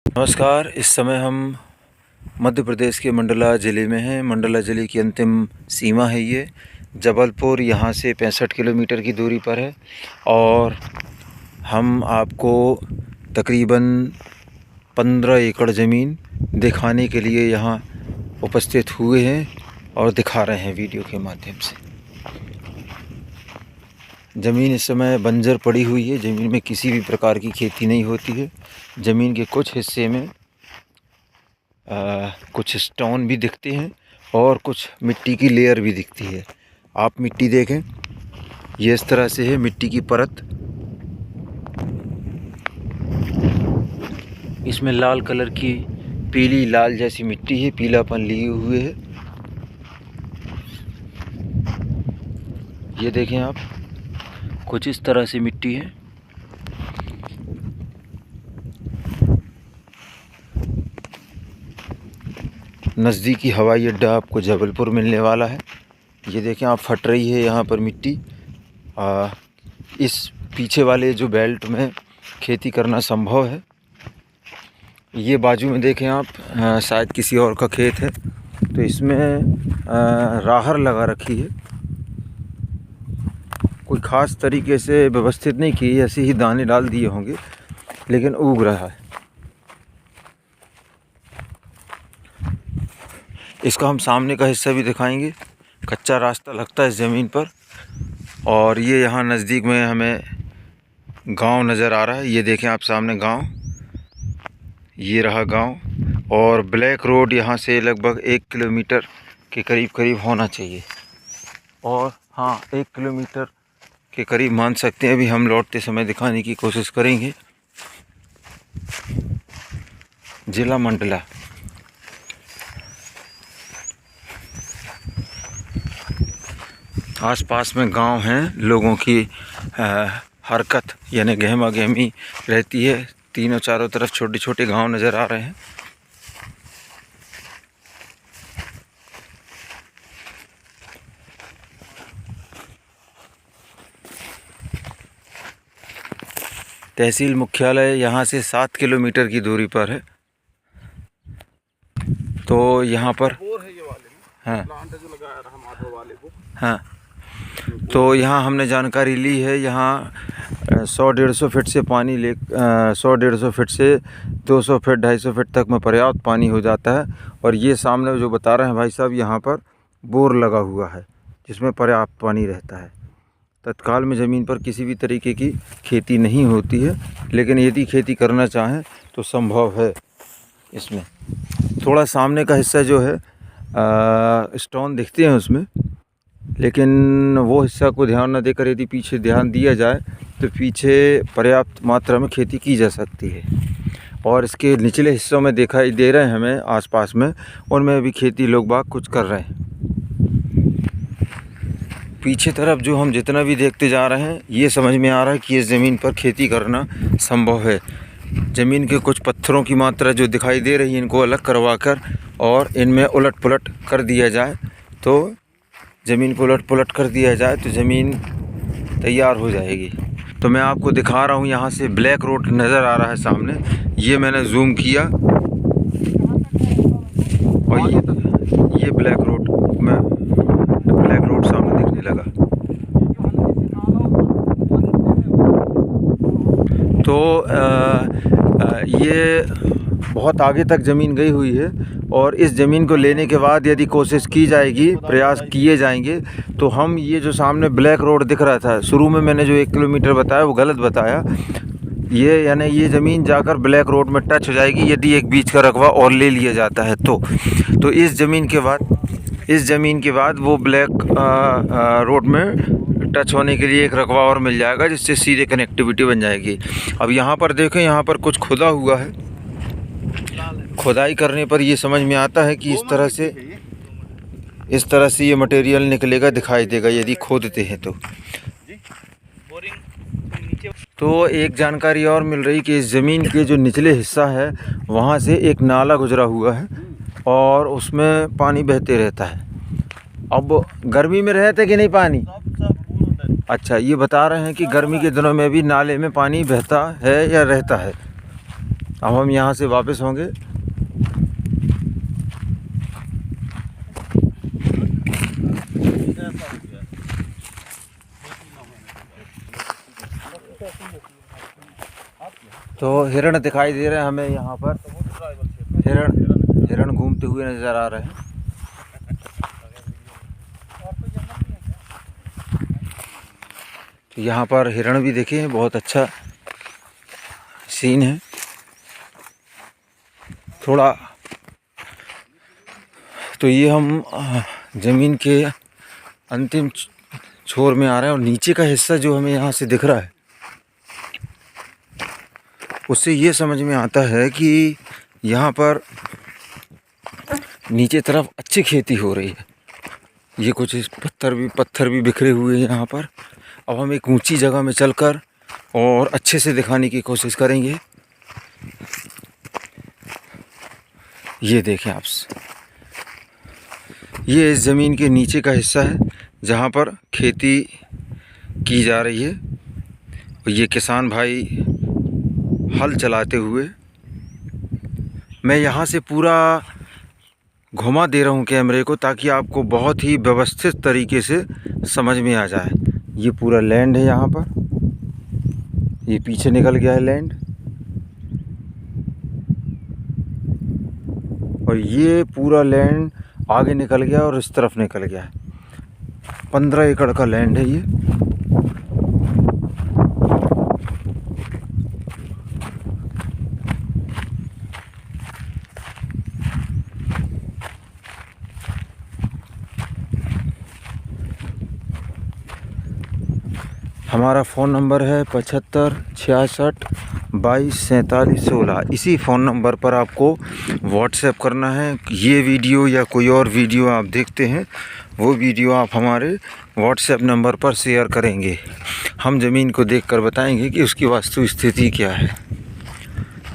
नमस्कार। इस समय हम मध्य प्रदेश के मंडला ज़िले में हैं। मंडला ज़िले की अंतिम सीमा है ये। जबलपुर यहाँ से 65 किलोमीटर की दूरी पर है और हम आपको तकरीबन 15 एकड़ ज़मीन दिखाने के लिए यहाँ उपस्थित हुए हैं और दिखा रहे हैं वीडियो के माध्यम से। ज़मीन इस समय बंजर पड़ी हुई है। ज़मीन में किसी भी प्रकार की खेती नहीं होती है। ज़मीन के कुछ हिस्से में कुछ स्टोन भी दिखते हैं और कुछ मिट्टी की लेयर भी दिखती है। आप मिट्टी देखें, ये इस तरह से है मिट्टी की परत। इसमें लाल कलर की पीली लाल जैसी मिट्टी है, पीलापन लिए हुए है। ये देखें आप, कुछ इस तरह से मिट्टी है। नज़दीकी हवाई अड्डा आपको जबलपुर मिलने वाला है। ये देखें आप, फट रही है यहाँ पर मिट्टी। इस पीछे वाले जो बेल्ट में खेती करना संभव है। ये बाजू में देखें आप, शायद किसी और का खेत है, तो इसमें राहर लगा रखी है। कोई ख़ास तरीके से व्यवस्थित नहीं की, ऐसे ही दाने डाल दिए होंगे, लेकिन उग रहा है। इसका हम सामने का हिस्सा भी दिखाएंगे। कच्चा रास्ता लगता है इस ज़मीन पर। और ये यहाँ नज़दीक में हमें गांव नज़र आ रहा है। ये देखें आप सामने गांव, ये रहा गांव। और ब्लैक रोड यहाँ से लगभग 1 किलोमीटर के करीब होना चाहिए। और हाँ, 1 किलोमीटर के करीब मान सकते हैं। अभी हम लौटते समय दिखाने की कोशिश करेंगे। ज़िला मंडला। आसपास में गांव हैं, लोगों की हरकत यानी गहमा गहमी रहती है। तीनों चारों तरफ छोटे छोटे गांव नज़र आ रहे हैं। तहसील मुख्यालय यहाँ से 7 किलोमीटर की दूरी पर है। तो यहाँ पर हाँ हाँ, तो यहाँ हमने जानकारी ली है। यहाँ 100-150 फीट से पानी 100-150 फीट से 200 फीट 250 फीट तक में पर्याप्त पानी हो जाता है। और ये सामने जो बता रहे हैं भाई साहब, यहाँ पर बोर लगा हुआ है जिसमें पर्याप्त पानी रहता है। तत्काल में ज़मीन पर किसी भी तरीके की खेती नहीं होती है, लेकिन यदि खेती करना चाहें तो संभव है। इसमें थोड़ा सामने का हिस्सा जो है स्टोन दिखते हैं उसमें, लेकिन वो हिस्सा को ध्यान न देकर यदि पीछे ध्यान दिया जाए तो पीछे पर्याप्त मात्रा में खेती की जा सकती है। और इसके निचले हिस्सों में दिखाई दे रहे हैं हमें आसपास में, उनमें भी खेती लोग बाग कुछ कर रहे हैं। पीछे तरफ जो हम जितना भी देखते जा रहे हैं, ये समझ में आ रहा है कि इस ज़मीन पर खेती करना संभव है। ज़मीन के कुछ पत्थरों की मात्रा जो दिखाई दे रही है, इनको अलग करवा कर और इनमें उलट पुलट कर दिया जाए, तो ज़मीन को उलट पुलट कर दिया जाए तो ज़मीन तैयार हो जाएगी। तो मैं आपको दिखा रहा हूँ, यहाँ से ब्लैक रोड नज़र आ रहा है सामने। ये मैंने जूम किया और ये ब्लैक रोड सामने दिखने लगा। तो ये बहुत आगे तक ज़मीन गई हुई है। और इस ज़मीन को लेने के बाद यदि कोशिश की जाएगी, प्रयास किए जाएंगे, तो हम ये जो सामने ब्लैक रोड दिख रहा था, शुरू में मैंने जो 1 किलोमीटर बताया वो गलत बताया। ये यानी ये ज़मीन जाकर ब्लैक रोड में टच हो जाएगी यदि एक बीच का रकबा और ले लिया जाता है तो इस ज़मीन के बाद वो ब्लैक रोड में टच होने के लिए एक रकबा और मिल जाएगा, जिससे सीधे कनेक्टिविटी बन जाएगी। अब यहाँ पर देखें, यहाँ पर कुछ खुदा हुआ है। खुदाई करने पर ये समझ में आता है कि इस तरह से ये मटेरियल निकलेगा, दिखाई देगा यदि खोदते हैं तो एक जानकारी और मिल रही कि इस ज़मीन के जो निचले हिस्सा है, वहाँ से एक नाला गुजरा हुआ है और उसमें पानी बहते रहता है। अब गर्मी में रहता है कि नहीं पानी? अच्छा, ये बता रहे हैं कि गर्मी के दिनों में भी नाले में पानी बहता है या रहता है। अब हम यहाँ से वापस होंगे। तो हिरण दिखाई दे रहे हैं हमें यहाँ पर। हिरण घूमते हुए नज़र आ रहे हैं। तो यहाँ पर हिरण भी देखे हैं, बहुत अच्छा सीन है। थोड़ा तो ये हम ज़मीन के अंतिम छोर में आ रहे हैं और नीचे का हिस्सा जो हमें यहाँ से दिख रहा है उससे ये समझ में आता है कि यहाँ पर नीचे तरफ अच्छी खेती हो रही है। ये कुछ पत्थर भी बिखरे हुए हैं यहाँ पर। अब हम एक ऊंची जगह में चलकर और अच्छे से दिखाने की कोशिश करेंगे। ये देखें आप, ये इस ज़मीन के नीचे का हिस्सा है जहाँ पर खेती की जा रही है। और ये किसान भाई हल चलाते हुए, मैं यहाँ से पूरा घुमा दे रहा हूँ कैमरे को ताकि आपको बहुत ही व्यवस्थित तरीके से समझ में आ जाए। ये पूरा लैंड है यहाँ पर, ये पीछे निकल गया है लैंड, और ये पूरा लैंड आगे निकल गया और इस तरफ निकल गया है। 15 एकड़ का लैंड है ये। हमारा फ़ोन नंबर है 75 66 22 47 16। इसी फ़ोन नंबर पर आपको व्हाट्सएप करना है। ये वीडियो या कोई और वीडियो आप देखते हैं वो वीडियो आप हमारे व्हाट्सएप नंबर पर शेयर करेंगे। हम ज़मीन को देखकर बताएंगे कि उसकी वास्तु स्थिति क्या है।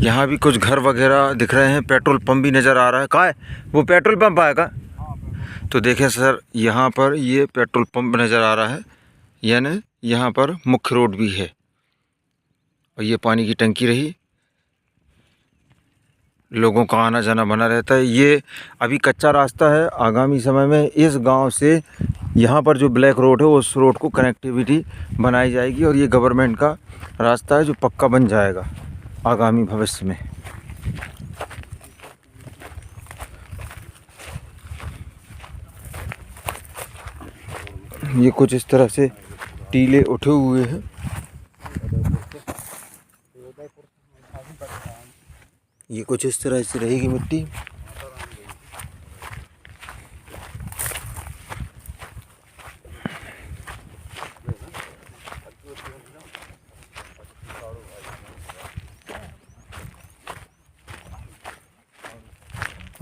यहाँ भी कुछ घर वगैरह दिख रहे हैं, पेट्रोल पंप भी नज़र आ रहा है। कहाँ है वो पेट्रोल पंप आएगा? तो देखें सर, यहाँ पर ये पेट्रोल पंप नज़र आ रहा है, यानी यहाँ पर मुख्य रोड भी है और ये पानी की टंकी रही। लोगों का आना जाना बना रहता है। ये अभी कच्चा रास्ता है, आगामी समय में इस गांव से यहाँ पर जो ब्लैक रोड है उस रोड को कनेक्टिविटी बनाई जाएगी और ये गवर्नमेंट का रास्ता है जो पक्का बन जाएगा आगामी भविष्य में। ये कुछ इस तरह से टीले उठे हुए हैं। ये कुछ इस तरह से रहेगी मिट्टी।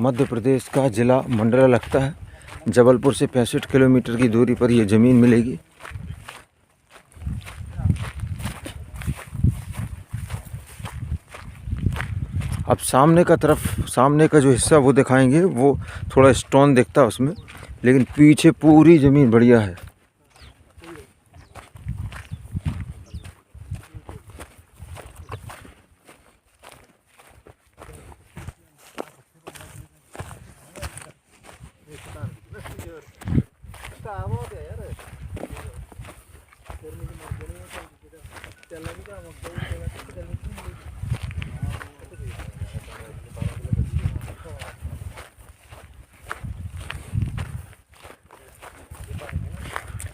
मध्य प्रदेश का जिला मंडला लगता है। जबलपुर से 65 किलोमीटर की दूरी पर यह ज़मीन मिलेगी। अब सामने का जो हिस्सा वो दिखाएंगे, वो थोड़ा स्टोन दिखता है उसमें, लेकिन पीछे पूरी ज़मीन बढ़िया है।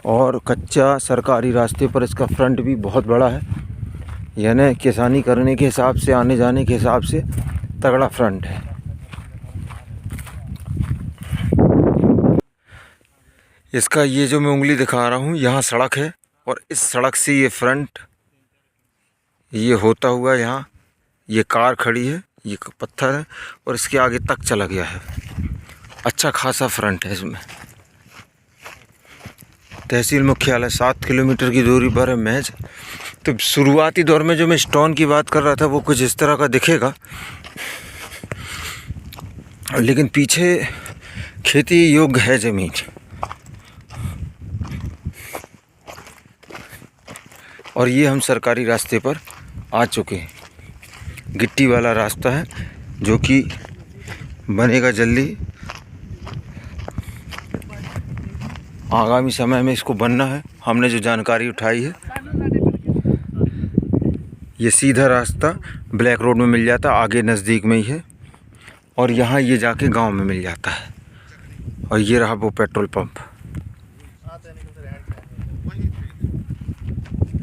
और कच्चा सरकारी रास्ते पर इसका फ्रंट भी बहुत बड़ा है, यानी किसानी करने के हिसाब से, आने जाने के हिसाब से तगड़ा फ्रंट है। इसका ये जो मैं उंगली दिखा रहा हूँ, यहाँ सड़क है और इस सड़क से ये फ्रंट ये होता हुआ यहाँ ये कार खड़ी है, ये पत्थर है और इसके आगे तक चला गया है। अच्छा खासा फ्रंट है इसमें। तहसील मुख्यालय 7 किलोमीटर की दूरी पर है महज। तो शुरुआती दौर में जो मैं स्टोन की बात कर रहा था वो कुछ इस तरह का दिखेगा, लेकिन पीछे खेती योग्य है ज़मीन। और ये हम सरकारी रास्ते पर आ चुके हैं। गिट्टी वाला रास्ता है जो कि बनेगा जल्दी। आगामी समय में इसको बनना है। हमने जो जानकारी उठाई है, ये सीधा रास्ता ब्लैक रोड में मिल जाता है, आगे नज़दीक में ही है, और यहाँ ये जाके गांव में मिल जाता है। और ये रहा वो पेट्रोल पंप।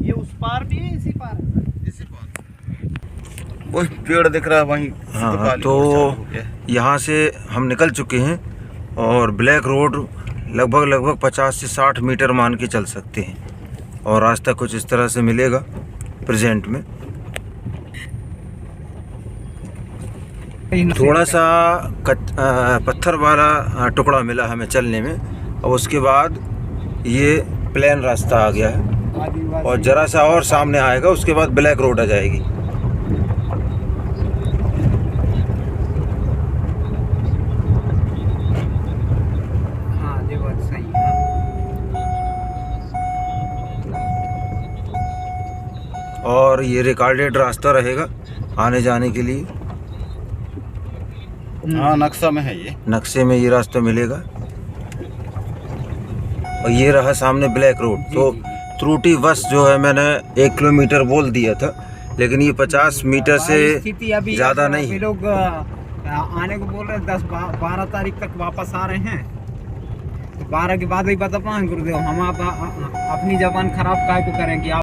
ये उस पार भी है, इसी पार वही पेड़ दिख रहा है वहीं। हाँ, तो यहाँ से हम निकल चुके हैं और ब्लैक रोड लगभग 50 से 60 मीटर मान के चल सकते हैं, और रास्ता कुछ इस तरह से मिलेगा प्रेजेंट में। थोड़ा सा पत्थर वाला टुकड़ा मिला हमें चलने में, और उसके बाद ये प्लेन रास्ता आ गया है, और ज़रा सा और सामने आएगा, उसके बाद ब्लैक रोड आ जाएगी। हाँ, ये बात सही है। और ये रिकॉर्डेड रास्ता रहेगा आने जाने के लिए। हाँ, नक्शा में है ये। नक्शे में ये रास्ता मिलेगा। और ये रहा सामने ब्लैक रोड। तो त्रुटि वश जो है, मैंने 1 किलोमीटर बोल दिया था, लेकिन ये 50 मीटर से ज़्यादा नहीं है। लोग आने को बोल रहे हैं, 10-12 तारीख तक वापस आ रहे हैं, तो 12 के बाद ही बता पाएंगे गुरुदेव। हम आप अपनी जबान खराब काहे को करेंगे।